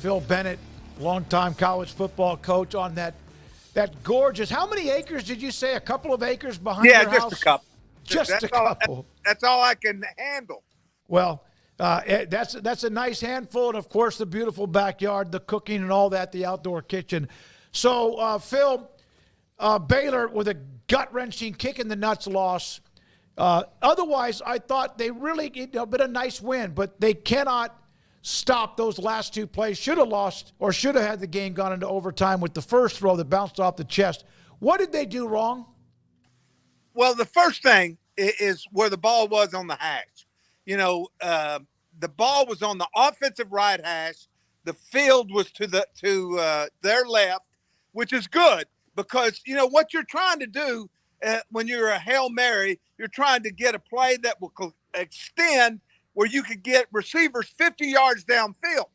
Phil Bennett, longtime college football coach, on that gorgeous. How many acres did you say? A couple of acres behind your house? Yeah, just a couple. Just a couple. That's all I can handle. Well, that's a nice handful, and of course the beautiful backyard, the cooking and all that, the outdoor kitchen. So, Phil, Baylor with a gut-wrenching kick in the nuts loss. Otherwise, I thought they really been a nice win, but they cannot stop those last two plays. Should have lost or should have had the game gone into overtime with the first throw that bounced off the chest. What did they do wrong? Well, the first thing is where the ball was on the hash. The ball was on the offensive right hash. The field was to their left, which is good because, what you're trying to do when you're a Hail Mary, you're trying to get a play that will extend where you could get receivers 50 yards downfield.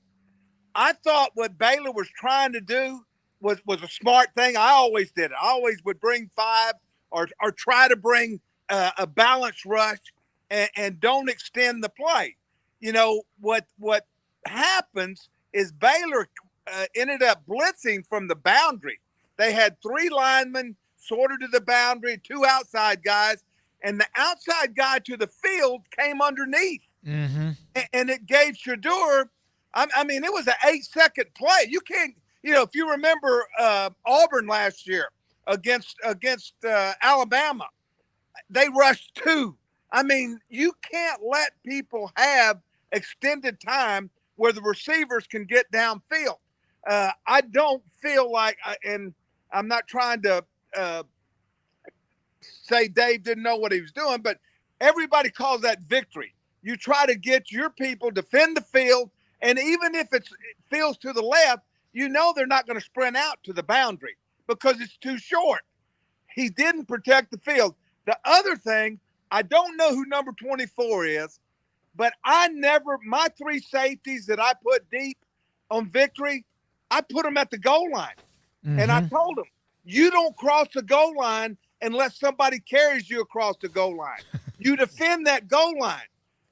I thought what Baylor was trying to do was a smart thing. I always did it. I always would bring five or try to bring a balanced rush and don't extend the play. What happens is Baylor ended up blitzing from the boundary. They had three linemen sorted to the boundary, two outside guys, and the outside guy to the field came underneath. Mm-hmm. And it gave Shedeur, it was an 8-second play. You can't, if you remember Auburn last year against Alabama, they rushed two. You can't let people have extended time where the receivers can get downfield. I don't feel like, and I'm not trying to say Dave didn't know what he was doing, but everybody calls that victory. You try to get your people defend the field, and even if it feels to the left, they're not going to sprint out to the boundary because it's too short. He didn't protect the field. The other thing, I don't know who number 24 is, but my three safeties that I put deep on victory, I put them at the goal line. Mm-hmm. And I told them, you don't cross the goal line unless somebody carries you across the goal line. You defend that goal line.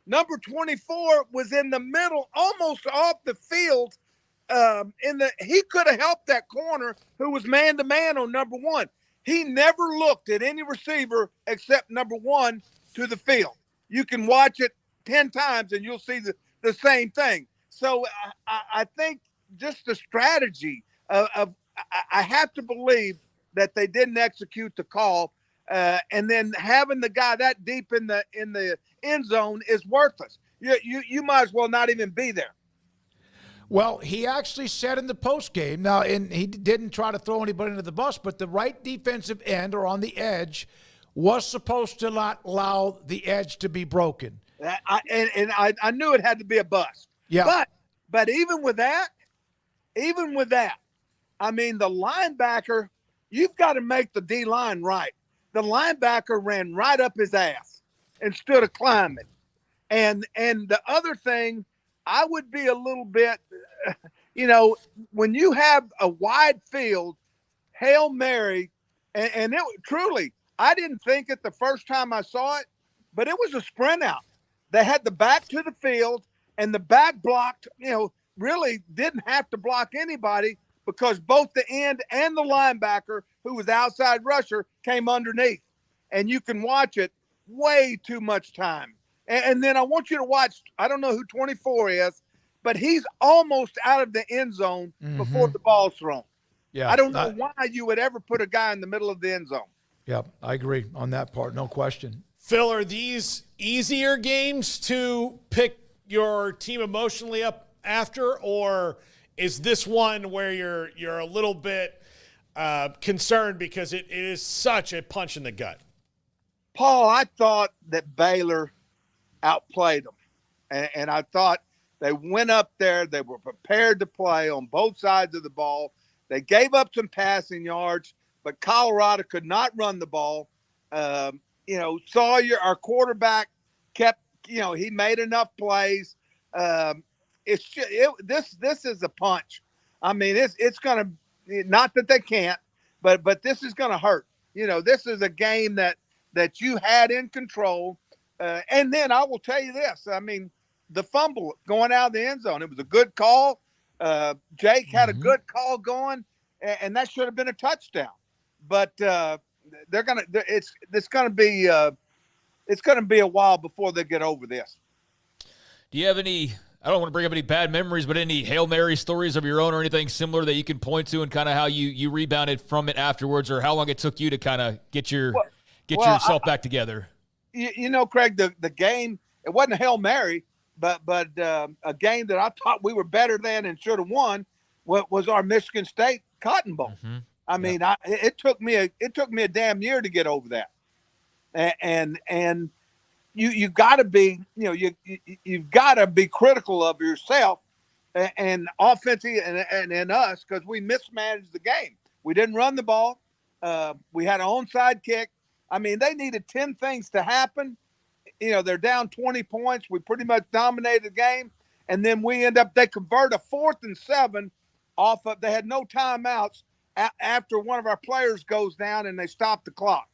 Number 24 was in the middle, almost off the field. He could have helped that corner who was man-to-man on number one. He never looked at any receiver except number one to the field. You can watch it 10 times and you'll see the same thing. So I think just the strategy of I have to believe that they didn't execute the call, and then having the guy that deep in the end zone is worthless. You might as well not even be there. Well, he actually said in the postgame, now, and he didn't try to throw anybody into the bus, but the right defensive end or on the edge was supposed to not allow the edge to be broken. I knew it had to be a bust. Yeah. But even with that, the linebacker, you've got to make the D-line right. The linebacker ran right up his ass instead of climbing. And the other thing, I would be a little bit, when you have a wide field, Hail Mary, and it truly, I didn't think it the first time I saw it, but it was a sprint out. They had the back to the field, and the back blocked, really didn't have to block anybody because both the end and the linebacker, who was the outside rusher, came underneath. And you can watch it way too much time. And then I want you to watch, I don't know who 24 is, but he's almost out of the end zone before the ball's thrown. Yeah, I don't know why you would ever put a guy in the middle of the end zone. Yeah, I agree on that part, no question. Phil, are these easier games to pick your team emotionally up after, or is this one where you're a little bit concerned because it is such a punch in the gut? Paul, I thought that Baylor outplayed them. And I thought they went up there. They were prepared to play on both sides of the ball. They gave up some passing yards, but Colorado could not run the ball. Sawyer, our quarterback, kept, he made enough plays. This is a punch. It's going to, not that they can't, but this is going to hurt. This is a game that you had in control. And then I will tell you this. The fumble going out of the end zone, it was a good call. Jake had a good call going, and that should have been a touchdown. But they're gonna. It's gonna be. It's gonna be a while before they get over this. Do you have any? I don't want to bring up any bad memories, but any Hail Mary stories of your own or anything similar that you can point to, and kind of how you rebounded from it afterwards, or how long it took you to kind of get yourself back together? You know, Craig, the game, it wasn't a Hail Mary, but a game that I thought we were better than and should have won was our Michigan State Cotton Bowl. Mm-hmm. I mean, it took me a damn year to get over that. And you got to be, you've got to be critical of yourself and offensive and us, because we mismanaged the game. We didn't run the ball. We had an onside kick. I mean, they needed 10 things to happen. They're down 20 points. We pretty much dominated the game. And then they convert a 4th and 7 off of, they had no timeouts after one of our players goes down, and they stop the clock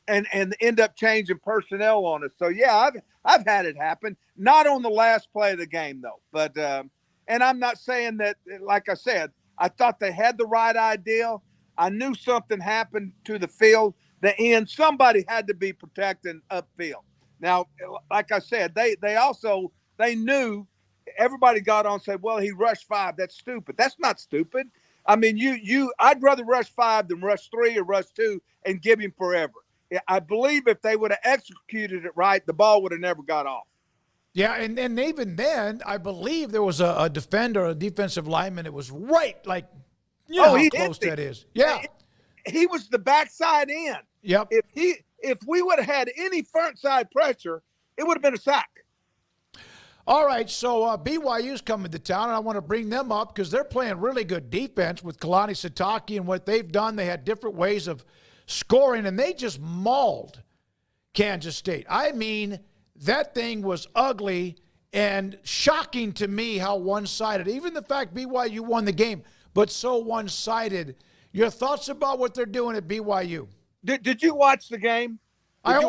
and end up changing personnel on us. So yeah, I've had it happen. Not on the last play of the game though, but, and I'm not saying that, like I said, I thought they had the right idea. I knew something happened to the field. The end, somebody had to be protecting upfield. Now, like I said, they knew. Everybody got on and said, well, he rushed 5. That's stupid. That's not stupid. I mean, I'd rather rush 5 than rush 3 or rush 2 and give him forever. I believe if they would have executed it right, the ball would have never got off. Yeah, and even then, I believe there was a defender, a defensive lineman. It was right, like, how close that is. Yeah. He was the backside in. Yep. If we would have had any front side pressure, it would have been a sack. All right, so BYU's coming to town, and I want to bring them up because they're playing really good defense with Kalani Sitake and what they've done. They had different ways of scoring, and they just mauled Kansas State. I mean, that thing was ugly and shocking to me how one-sided. Even the fact BYU won the game, but so one-sided. Your thoughts about what they're doing at BYU? Did you watch the game? I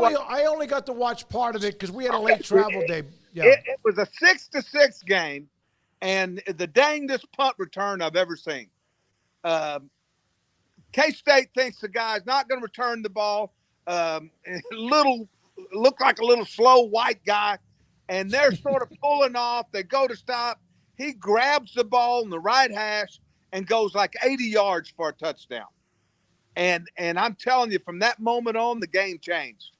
only got to watch part of it because we had a late travel day. Yeah. It was a 6-6 game, and the dangest punt return I've ever seen. K-State thinks the guy's not going to return the ball. Looked like a little slow white guy, and they're sort of pulling off. They go to stop. He grabs the ball in the right hash and goes like 80 yards for a touchdown. And I'm telling you, from that moment on, the game changed.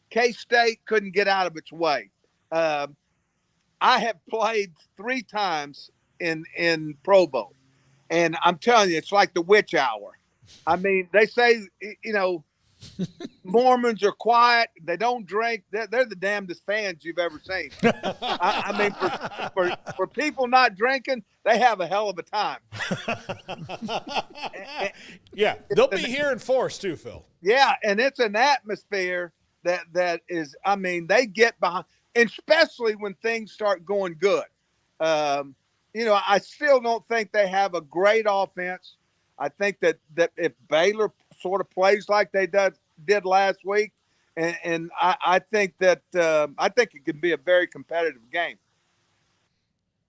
K-State couldn't get out of its way. I have played 3 times in Provo, and I'm telling you, it's like the witch hour. I mean, they say, Mormons are quiet. They don't drink. They're the damnedest fans you've ever seen. I mean, for people not drinking, they have a hell of a time. Yeah, they'll be here in force too, Phil. Yeah, and it's an atmosphere that is, I mean, they get behind, especially when things start going good. I still don't think they have a great offense. I think that if Baylor sort of plays like they did last week, and I think that I think it can be a very competitive game.